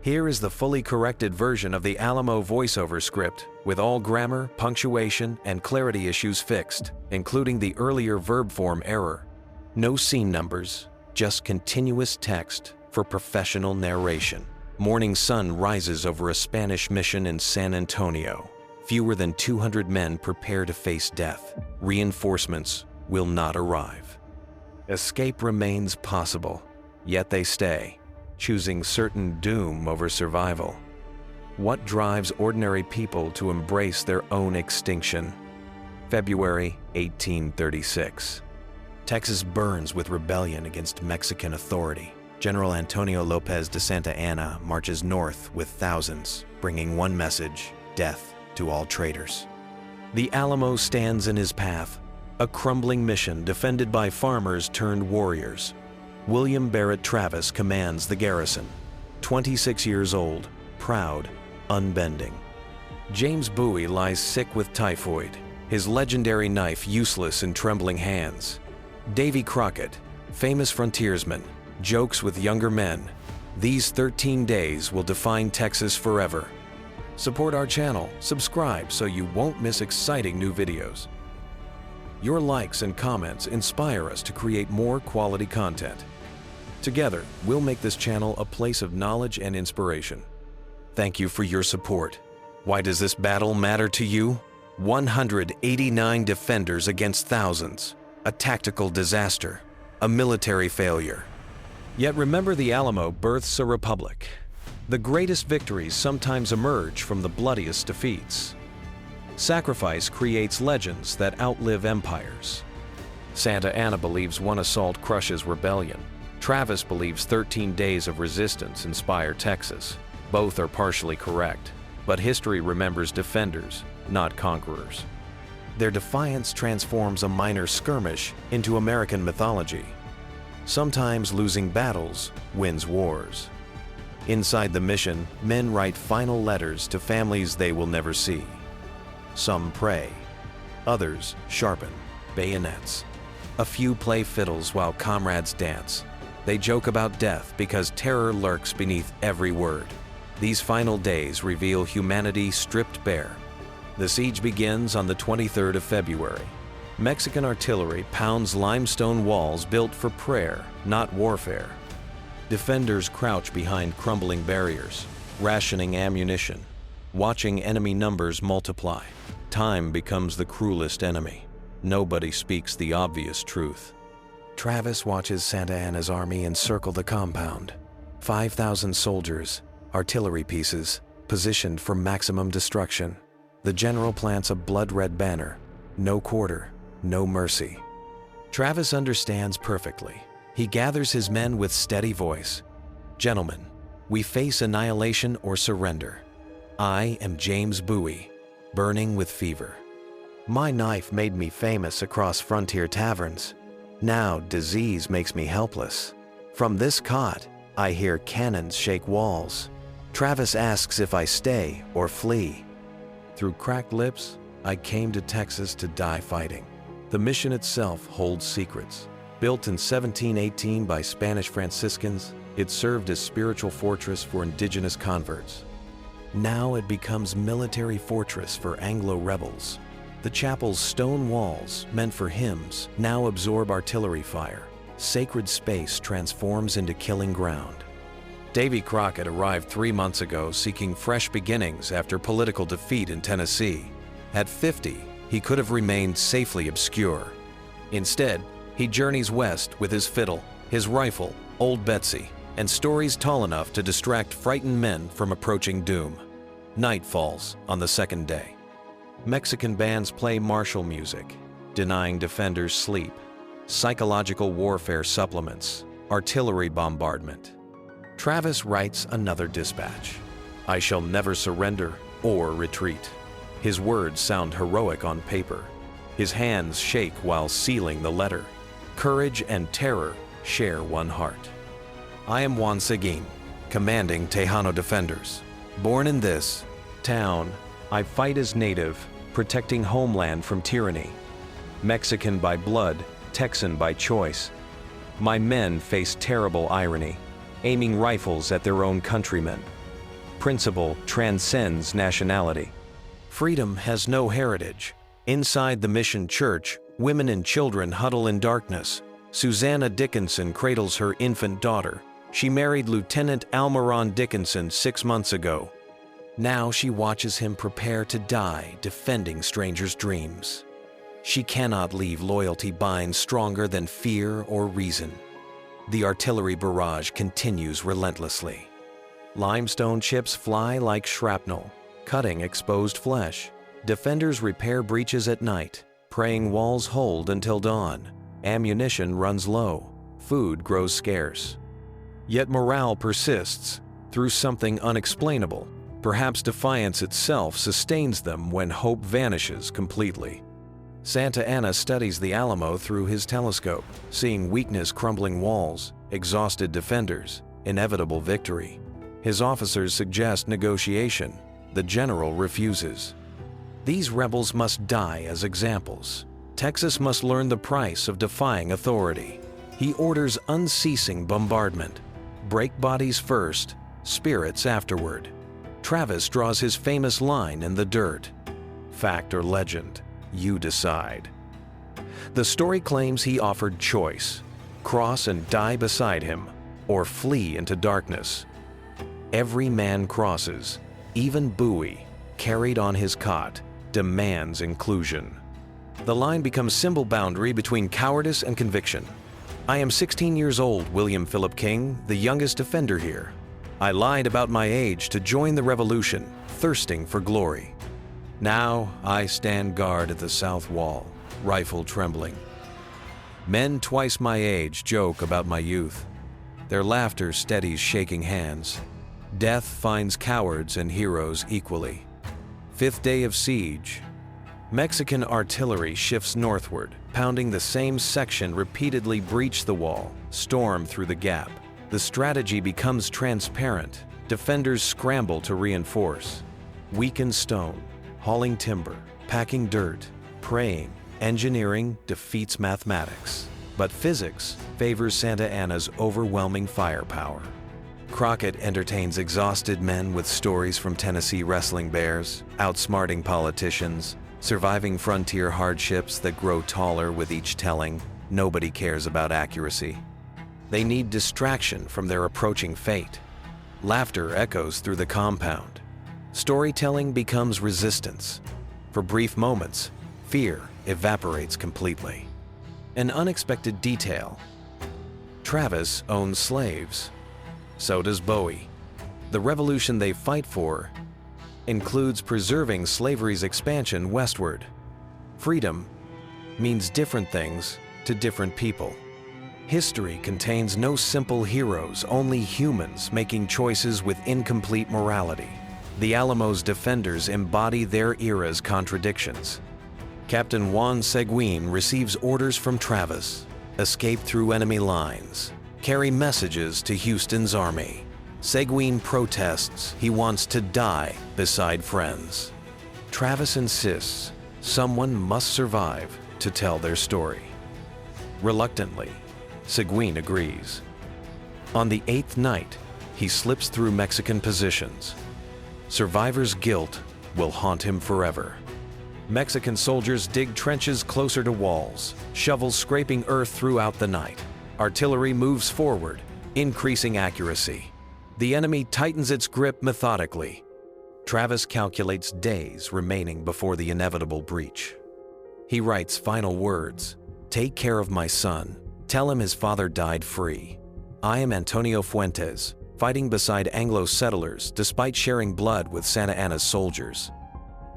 Here is the fully corrected version of the Alamo voiceover script, with all grammar, punctuation, and clarity issues fixed, including the earlier verb form error. No scene numbers, just continuous text for professional narration. Morning sun rises over a Spanish mission in San Antonio. Fewer than 200 men prepare to face death. Reinforcements will not arrive. Escape remains possible, yet they stay, choosing certain doom over survival. What drives ordinary people to embrace their own extinction? February 1836. Texas burns with rebellion against Mexican authority. General Antonio López de Santa Anna marches north with thousands, bringing one message: death to all traitors. The Alamo stands in his path, a crumbling mission defended by farmers turned warriors. William Barrett Travis commands the garrison, 26 years old, proud, unbending. James Bowie lies sick with typhoid, his legendary knife useless in trembling hands. Davy Crockett, famous frontiersman, jokes with younger men. These 13 days will define Texas forever. Support our channel, subscribe so you won't miss exciting new videos. Your likes and comments inspire us to create more quality content. Together, we'll make this channel a place of knowledge and inspiration. Thank you for your support. Why does this battle matter to you? 189 defenders against thousands. A tactical disaster. A military failure. Yet remember, the Alamo births a republic. The greatest victories sometimes emerge from the bloodiest defeats. Sacrifice creates legends that outlive empires. Santa Anna believes one assault crushes rebellion. Travis believes 13 days of resistance inspire Texas. Both are partially correct, but history remembers defenders, not conquerors. Their defiance transforms a minor skirmish into American mythology. Sometimes losing battles wins wars. Inside the mission, men write final letters to families they will never see. Some pray, others sharpen bayonets. A few play fiddles while comrades dance. They joke about death because terror lurks beneath every word. These final days reveal humanity stripped bare. The siege begins on the 23rd of February. Mexican artillery pounds limestone walls built for prayer, not warfare. Defenders crouch behind crumbling barriers, rationing ammunition, watching enemy numbers multiply. Time becomes the cruelest enemy. Nobody speaks the obvious truth. Travis watches Santa Anna's army encircle the compound. 5,000 soldiers, artillery pieces, positioned for maximum destruction. The general plants a blood-red banner. No quarter, no mercy. Travis understands perfectly. He gathers his men with steady voice. Gentlemen, we face annihilation or surrender. I am James Bowie, burning with fever. My knife made me famous across frontier taverns. Now disease makes me helpless. From this cot, I hear cannons shake walls. Travis asks if I stay or flee. Through cracked lips, I came to Texas to die fighting. The mission itself holds secrets. Built in 1718 by Spanish Franciscans, it served as spiritual fortress for indigenous converts. Now it becomes military fortress for Anglo rebels. The chapel's stone walls, meant for hymns, now absorb artillery fire. Sacred space transforms into killing ground. Davy Crockett arrived 3 months ago seeking fresh beginnings after political defeat in Tennessee. At 50, he could have remained safely obscure. Instead, he journeys west with his fiddle, his rifle, Old Betsy, and stories tall enough to distract frightened men from approaching doom. Night falls on the second day. Mexican bands play martial music, denying defenders sleep. Psychological warfare supplements, artillery bombardment. Travis writes another dispatch. I shall never surrender or retreat. His words sound heroic on paper. His hands shake while sealing the letter. Courage and terror share one heart. I am Juan Seguin, commanding Tejano defenders. Born in this town, I fight as native, protecting homeland from tyranny. Mexican by blood, Texan by choice. My men face terrible irony, aiming rifles at their own countrymen. Principle transcends nationality. Freedom has no heritage. Inside the Mission Church, women and children huddle in darkness. Susanna Dickinson cradles her infant daughter. She married Lieutenant Almaron Dickinson 6 months ago. Now she watches him prepare to die defending strangers' dreams. She cannot leave loyalty binds stronger than fear or reason. The artillery barrage continues relentlessly. Limestone chips fly like shrapnel, cutting exposed flesh. Defenders repair breaches at night, praying walls hold until dawn. Ammunition runs low, food grows scarce. Yet morale persists through something unexplainable. Perhaps Defiance itself sustains them when hope vanishes completely. Santa Anna studies the Alamo through his telescope, seeing weakness, crumbling walls, exhausted defenders, inevitable victory. His officers suggest negotiation. The general refuses. These rebels must die as examples. Texas must learn the price of defying authority. He orders unceasing bombardment. Break bodies first, spirits afterward. Travis draws his famous line in the dirt. Fact or legend, you decide. The story claims he offered choice: cross and die beside him, or flee into darkness. Every man crosses, even Bowie, carried on his cot, demands inclusion. The line becomes symbol boundary between cowardice and conviction. I am 16 years old, William Philip King, the youngest defender here. I lied about my age to join the revolution, thirsting for glory. Now I stand guard at the south wall, rifle trembling. Men twice my age joke about my youth. Their laughter steadies shaking hands. Death finds cowards and heroes equally. 5th day of siege. Mexican artillery shifts northward, pounding the same section repeatedly breach the wall, storm through the gap. The strategy becomes transparent. Defenders scramble to reinforce. Weakened stone, hauling timber, packing dirt, praying. Engineering defeats mathematics, but physics favors Santa Anna's overwhelming firepower. Crockett entertains exhausted men with stories from Tennessee wrestling bears, outsmarting politicians, surviving frontier hardships that grow taller with each telling. Nobody cares about accuracy. They need distraction from their approaching fate. Laughter echoes through the compound. Storytelling becomes resistance. For brief moments, fear evaporates completely. An unexpected detail. Travis owns slaves. So does Bowie. The revolution they fight for includes preserving slavery's expansion westward. Freedom means different things to different people. History contains no simple heroes, only humans making choices with incomplete morality. The Alamo's defenders embody their era's contradictions. Captain Juan Seguin receives orders from Travis, escape through enemy lines, carry messages to Houston's army. Seguin protests he wants to die beside friends. Travis insists someone must survive to tell their story. Reluctantly, Seguin agrees. On the 8th night, he slips through Mexican positions. Survivor's guilt will haunt him forever. Mexican soldiers dig trenches closer to walls, shovels scraping earth throughout the night. Artillery moves forward, increasing accuracy. The enemy tightens its grip methodically. Travis calculates days remaining before the inevitable breach. He writes final words: "Take care of my son. Tell him his father died free. I am Antonio Fuentes, fighting beside Anglo settlers despite sharing blood with Santa Anna's soldiers.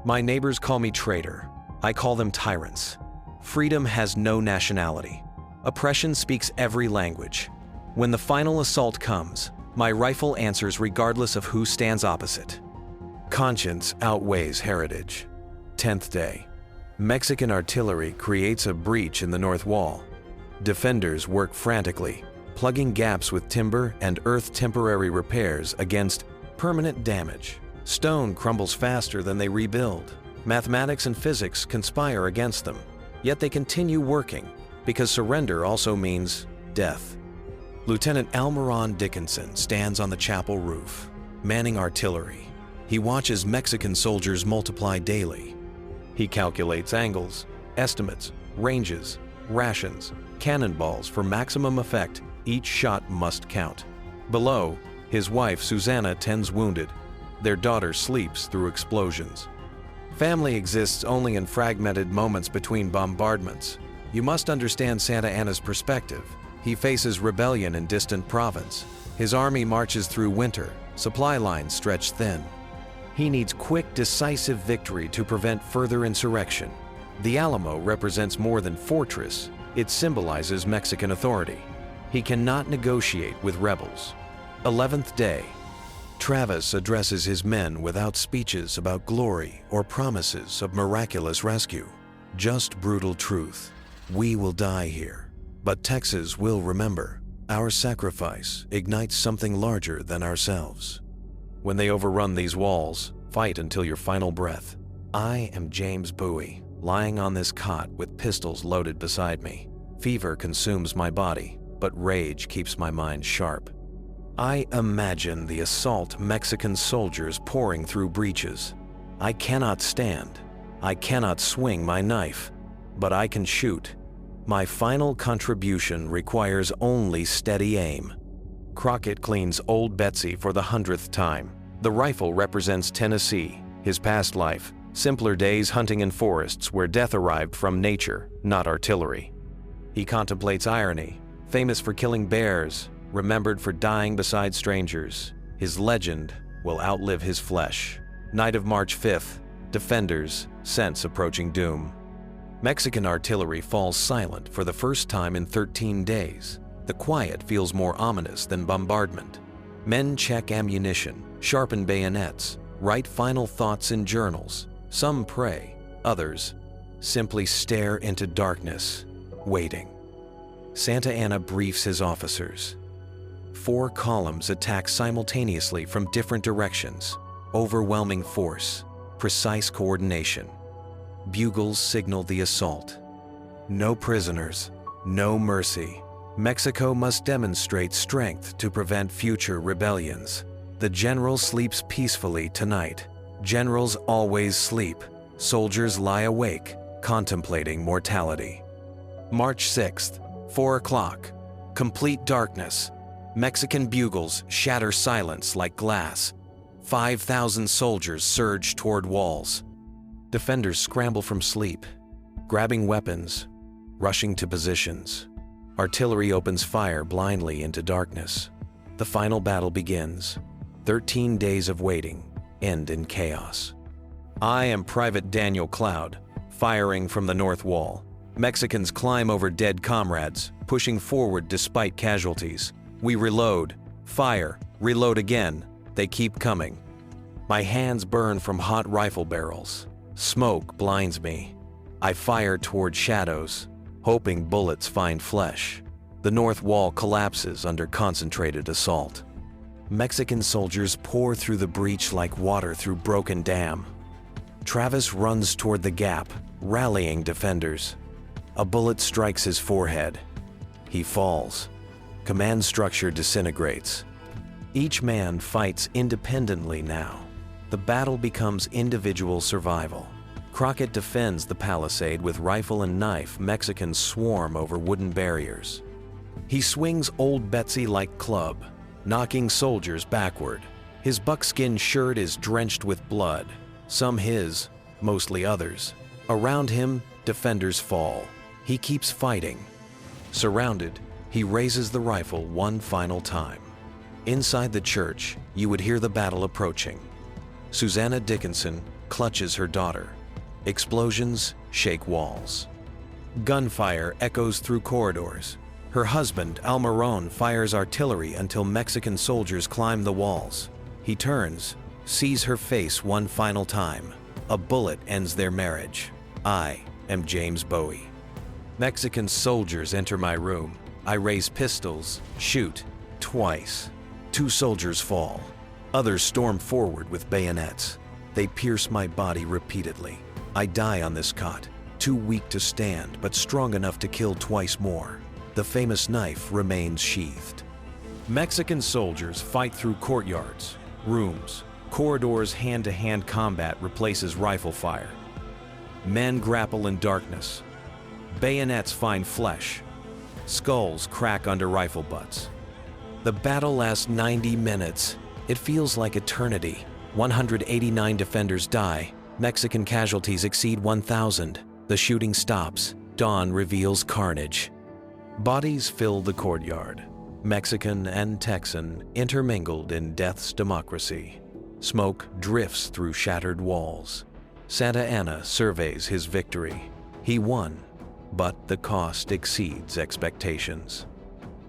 My neighbors call me traitor. I call them tyrants. Freedom has no nationality. Oppression speaks every language. When the final assault comes, my rifle answers regardless of who stands opposite." Conscience outweighs heritage. 10th day. Mexican artillery creates a breach in the north wall. Defenders work frantically, plugging gaps with timber and earth temporary repairs against permanent damage. Stone crumbles faster than they rebuild. Mathematics and physics conspire against them, yet they continue working because surrender also means death. Lieutenant Almaron Dickinson stands on the chapel roof. manning artillery. He watches Mexican soldiers multiply daily. He calculates angles, estimates, ranges, rations, cannonballs for maximum effect. Each shot must count. Below, his wife Susanna tends wounded. Their daughter sleeps through explosions. Family exists only in fragmented moments between bombardments. You must understand Santa Anna's perspective. He faces rebellion in distant province. His army marches through winter, supply lines stretch thin. He needs quick, decisive victory to prevent further insurrection. The Alamo represents more than fortress, it symbolizes Mexican authority. He cannot negotiate with rebels. 11th day. Travis addresses his men without speeches about glory or promises of miraculous rescue. Just brutal truth. We will die here, but Texas will remember. Our sacrifice ignites something larger than ourselves. When they overrun these walls, fight until your final breath. I am James Bowie, lying on this cot with pistols loaded beside me. Fever consumes my body, but rage keeps my mind sharp. I imagine the assault Mexican soldiers pouring through breaches. I cannot stand. I cannot swing my knife, but I can shoot. My final contribution requires only steady aim. Crockett cleans Old Betsy for the 100th time. The rifle represents Tennessee, his past life, simpler days hunting in forests where death arrived from nature, not artillery. He contemplates irony, famous for killing bears, remembered for dying beside strangers. His legend will outlive his flesh. Night of March 5th, defenders sense approaching doom. Mexican artillery falls silent for the first time in 13 days. The quiet feels more ominous than bombardment. Men check ammunition, sharpen bayonets, write final thoughts in journals. Some pray, others simply stare into darkness, waiting. Santa Anna briefs his officers. 4 columns attack simultaneously from different directions. Overwhelming force, precise coordination. Bugles signal the assault. No prisoners, no mercy. Mexico must demonstrate strength to prevent future rebellions. The general sleeps peacefully tonight. Generals always sleep. Soldiers lie awake, contemplating mortality. March 6th, 4 o'clock. Complete darkness. Mexican bugles shatter silence like glass. 5,000 soldiers surge toward walls. Defenders scramble from sleep, grabbing weapons, rushing to positions. Artillery opens fire blindly into darkness. The final battle begins. 13 days of waiting end in chaos. I am Private Daniel Cloud, firing from the north wall. Mexicans climb over dead comrades, pushing forward despite casualties. We reload, fire, reload again. They keep coming. My hands burn from hot rifle barrels. Smoke blinds me. I fire toward shadows, hoping bullets find flesh. The north wall collapses under concentrated assault. Mexican soldiers pour through the breach like water through broken dam. Travis runs toward the gap, rallying defenders. A bullet strikes his forehead. He falls. Command structure disintegrates. Each man fights independently now. The battle becomes individual survival. Crockett defends the palisade with rifle and knife. Mexicans swarm over wooden barriers. He swings Old Betsy like club, knocking soldiers backward. His buckskin shirt is drenched with blood, some his, mostly others. Around him, defenders fall. He keeps fighting. Surrounded, he raises the rifle one final time. Inside the church, you would hear the battle approaching. Susanna Dickinson clutches her daughter. Explosions shake walls. Gunfire echoes through corridors. Her husband, Almaron, fires artillery until Mexican soldiers climb the walls. He turns, sees her face one final time. A bullet ends their marriage. I am James Bowie. Mexican soldiers enter my room. I raise pistols, shoot, twice. 2 soldiers fall. Others storm forward with bayonets. They pierce my body repeatedly. I die on this cot, too weak to stand, but strong enough to kill twice more. The famous knife remains sheathed. Mexican soldiers fight through courtyards, rooms, corridors, hand-to-hand combat replaces rifle fire. Men grapple in darkness. Bayonets find flesh. Skulls crack under rifle butts. The battle lasts 90 minutes. It feels like eternity. 189 defenders die. Mexican casualties exceed 1,000. The shooting stops. Dawn reveals carnage. Bodies fill the courtyard. Mexican and Texan intermingled in death's democracy. Smoke drifts through shattered walls. Santa Anna surveys his victory. He won, but the cost exceeds expectations.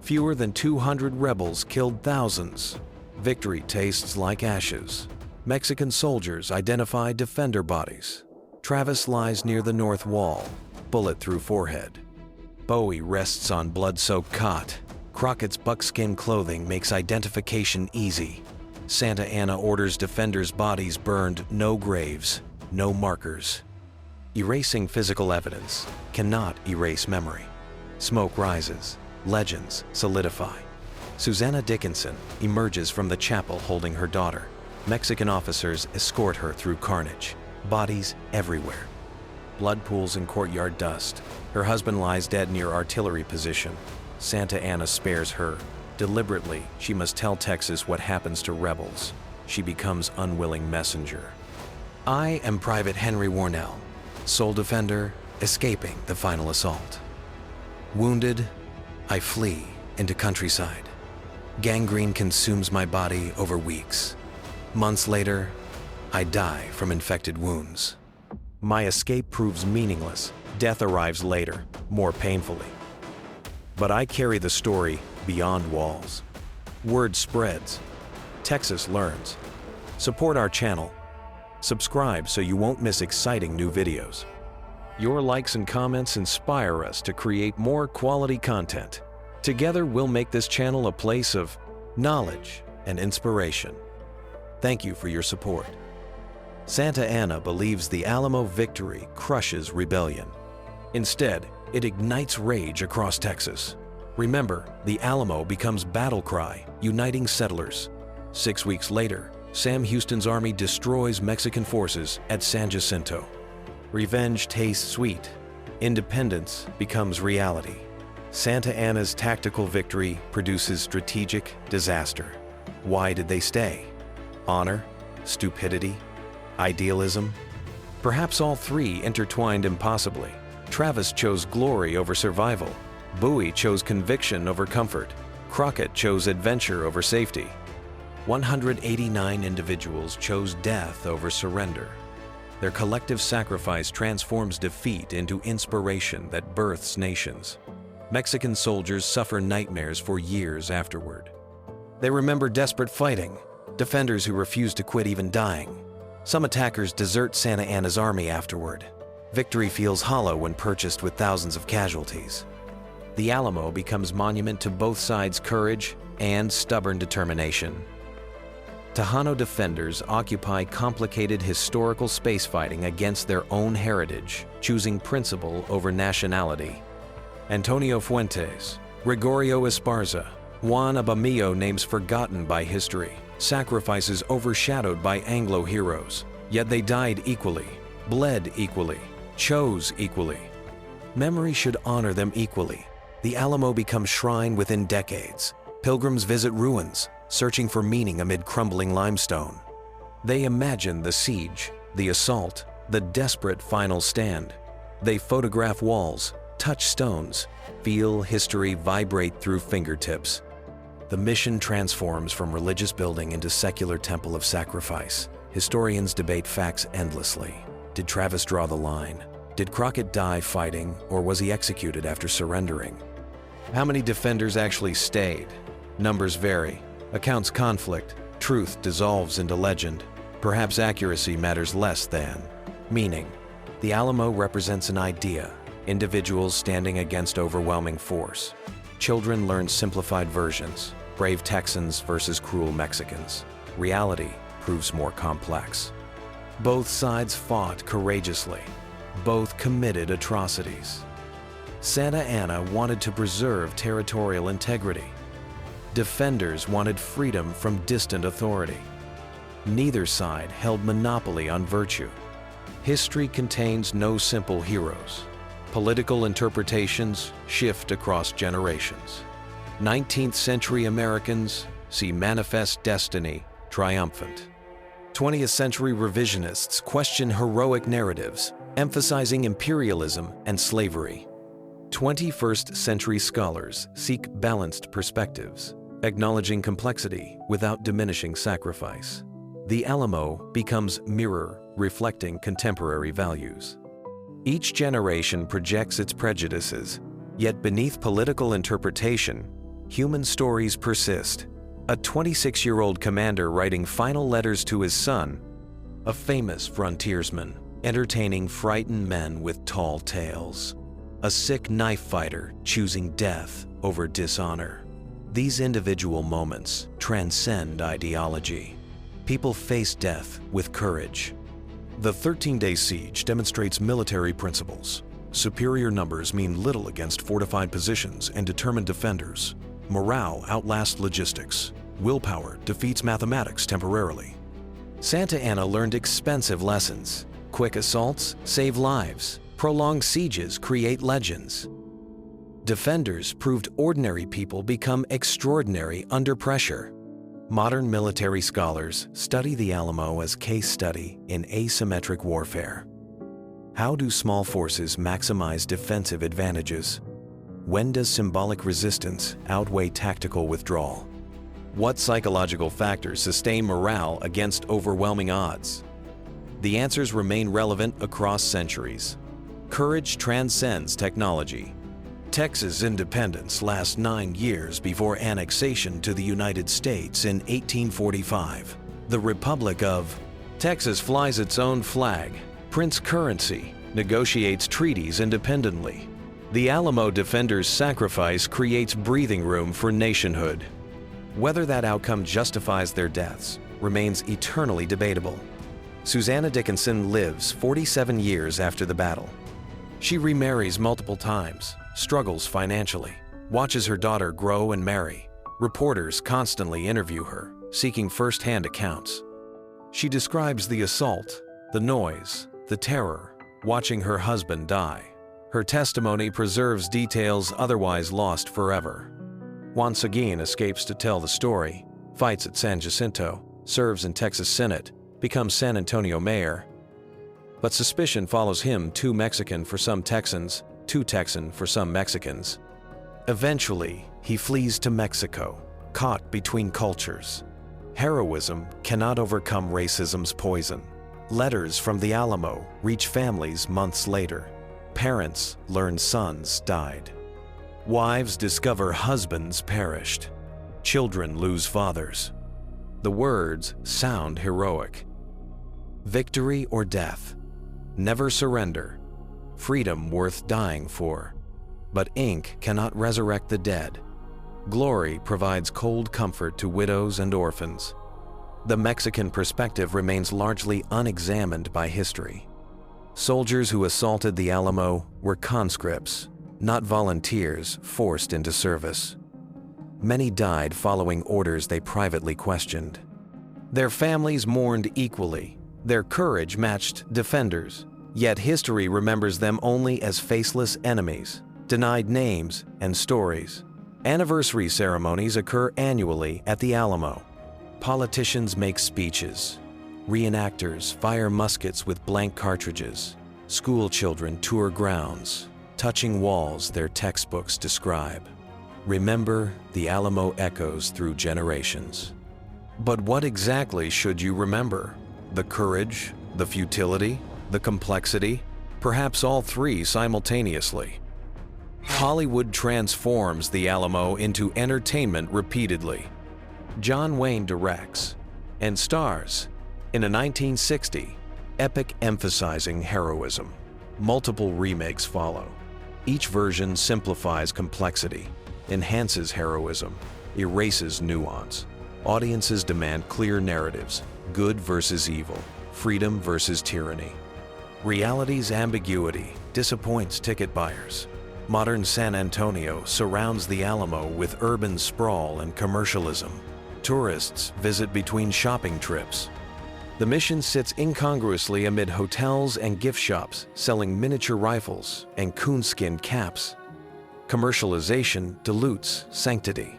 Fewer than 200 rebels killed thousands. Victory tastes like ashes. Mexican soldiers identify defender bodies. Travis lies near the north wall, bullet through forehead. Bowie rests on blood-soaked cot. Crockett's buckskin clothing makes identification easy. Santa Anna orders defenders' bodies burned, no graves, no markers. Erasing physical evidence cannot erase memory. Smoke rises, legends solidify. Susanna Dickinson emerges from the chapel holding her daughter. Mexican officers escort her through carnage, bodies everywhere. Blood pools in courtyard dust. Her husband lies dead near artillery position. Santa Anna spares her. Deliberately, she must tell Texas what happens to rebels. She becomes unwilling messenger. I am Private Henry Warnell, sole defender, escaping the final assault. Wounded, I flee into countryside. Gangrene consumes my body over weeks. Months later, I die from infected wounds. My escape proves meaningless. Death arrives later, more painfully. But I carry the story beyond walls. Word spreads. Texas learns. Support our channel. Subscribe so you won't miss exciting new videos. Your likes and comments inspire us to create more quality content. Together, we'll make this channel a place of knowledge and inspiration. Thank you for your support. Santa Anna believes the Alamo victory crushes rebellion. Instead, it ignites rage across Texas. Remember, the Alamo becomes battle cry, uniting settlers. 6 weeks later, Sam Houston's army destroys Mexican forces at San Jacinto. Revenge tastes sweet. Independence becomes reality. Santa Anna's tactical victory produces strategic disaster. Why did they stay? Honor? Stupidity? Idealism? Perhaps all three intertwined impossibly. Travis chose glory over survival. Bowie chose conviction over comfort. Crockett chose adventure over safety. 189 individuals chose death over surrender. Their collective sacrifice transforms defeat into inspiration that births nations. Mexican soldiers suffer nightmares for years afterward. They remember desperate fighting, defenders who refuse to quit even dying. Some attackers desert Santa Anna's army afterward. Victory feels hollow when purchased with thousands of casualties. The Alamo becomes monument to both sides' courage and stubborn determination. Tejano defenders occupy complicated historical space fighting against their own heritage, choosing principle over nationality. Antonio Fuentes, Gregorio Esparza, Juan Abamillo, names forgotten by history, sacrifices overshadowed by Anglo heroes. Yet they died equally, bled equally, chose equally. Memory should honor them equally. The Alamo becomes shrine within decades. Pilgrims visit ruins, searching for meaning amid crumbling limestone. They imagine the siege, the assault, the desperate final stand. They photograph walls, touch stones, feel history vibrate through fingertips. The mission transforms from religious building into secular temple of sacrifice. Historians debate facts endlessly. Did Travis draw the line? Did Crockett die fighting, or was he executed after surrendering? How many defenders actually stayed? Numbers vary. Accounts conflict. Truth dissolves into legend. Perhaps accuracy matters less than meaning. The Alamo represents an idea, individuals standing against overwhelming force. Children learn simplified versions, brave Texans versus cruel Mexicans. Reality proves more complex. Both sides fought courageously. Both committed atrocities. Santa Anna wanted to preserve territorial integrity. Defenders wanted freedom from distant authority. Neither side held monopoly on virtue. History contains no simple heroes. Political interpretations shift across generations. 19th century Americans see manifest destiny triumphant. 20th century revisionists question heroic narratives, emphasizing imperialism and slavery. 21st century scholars seek balanced perspectives, acknowledging complexity without diminishing sacrifice. The Alamo becomes mirror reflecting contemporary values. Each generation projects its prejudices, yet beneath political interpretation, human stories persist. A 26-year-old commander writing final letters to his son, a famous frontiersman entertaining frightened men with tall tales, a sick knife fighter choosing death over dishonor. These individual moments transcend ideology. People face death with courage. The 13-day siege demonstrates military principles. Superior numbers mean little against fortified positions and determined defenders. Morale outlasts logistics. Willpower defeats mathematics temporarily. Santa Anna learned expensive lessons. Quick assaults save lives. Prolonged sieges create legends. Defenders proved ordinary people become extraordinary under pressure. Modern military scholars study the Alamo as case study in asymmetric warfare. How do small forces maximize defensive advantages? When does symbolic resistance outweigh tactical withdrawal? What psychological factors sustain morale against overwhelming odds? The answers remain relevant across centuries. Courage transcends technology. Texas independence lasts 9 years before annexation to the United States in 1845. The Republic of Texas flies its own flag, prints currency, negotiates treaties independently. The Alamo defenders' sacrifice creates breathing room for nationhood. Whether that outcome justifies their deaths remains eternally debatable. Susanna Dickinson lives 47 years after the battle. She remarries multiple times, struggles financially, watches her daughter grow and marry. Reporters constantly interview her, seeking first-hand accounts. She describes the assault, the noise, the terror, watching her husband die. Her testimony preserves details otherwise lost forever. Juan Seguin escapes to tell the story, fights at San Jacinto, serves in Texas Senate, becomes San Antonio mayor. But suspicion follows him, too Mexican for some Texans, too Texan for some Mexicans. Eventually, he flees to Mexico, caught between cultures. Heroism cannot overcome racism's poison. Letters from the Alamo reach families months later. Parents learn sons died. Wives discover husbands perished. Children lose fathers. The words sound heroic. Victory or death. Never surrender. Freedom worth dying for. But ink cannot resurrect the dead. Glory provides cold comfort to widows and orphans. The Mexican perspective remains largely unexamined by history. Soldiers who assaulted the Alamo were conscripts, not volunteers forced into service. Many died following orders they privately questioned. Their families mourned equally. Their courage matched defenders, yet history remembers them only as faceless enemies, denied names and stories. Anniversary ceremonies occur annually at the Alamo. Politicians make speeches. Reenactors fire muskets with blank cartridges. School children tour grounds, touching walls their textbooks describe. Remember, the Alamo echoes through generations. But what exactly should you remember? The courage, the futility, the complexity, perhaps all three simultaneously. Hollywood transforms the Alamo into entertainment repeatedly. John Wayne directs and stars in a 1960 epic emphasizing heroism. Multiple remakes follow. Each version simplifies complexity, enhances heroism, erases nuance. Audiences demand clear narratives, good versus evil, freedom versus tyranny. Reality's ambiguity disappoints ticket buyers. Modern San Antonio surrounds the Alamo with urban sprawl and commercialism. Tourists visit between shopping trips. The mission sits incongruously amid hotels and gift shops selling miniature rifles and coonskin caps. Commercialization dilutes sanctity,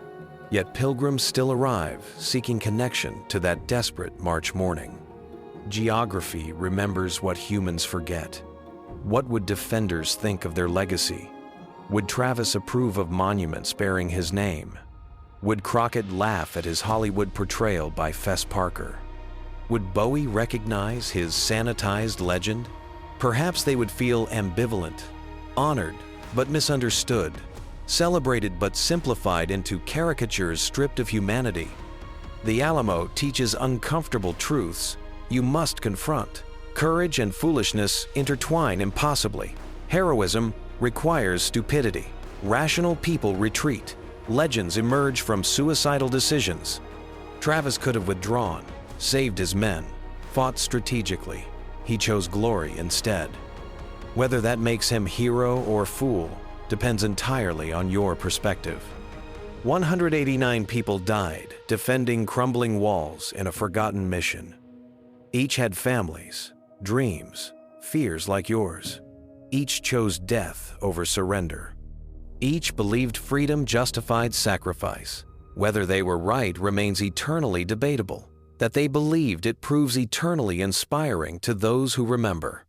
yet pilgrims still arrive seeking connection to that desperate March morning. Geography remembers what humans forget. What would defenders think of their legacy? Would Travis approve of monuments bearing his name? Would Crockett laugh at his Hollywood portrayal by Fess Parker? Would Bowie recognize his sanitized legend? Perhaps they would feel ambivalent, honored but misunderstood, celebrated but simplified into caricatures stripped of humanity. The Alamo teaches uncomfortable truths you must confront. Courage and foolishness intertwine impossibly. Heroism requires stupidity. Rational people retreat. Legends emerge from suicidal decisions. Travis could have withdrawn, saved his men, fought strategically. He chose glory instead. Whether that makes him hero or fool depends entirely on your perspective. 189 people died defending crumbling walls in a forgotten mission. Each had families, dreams, fears like yours. Each chose death over surrender. Each believed freedom justified sacrifice. Whether they were right remains eternally debatable. That they believed it proves eternally inspiring to those who remember.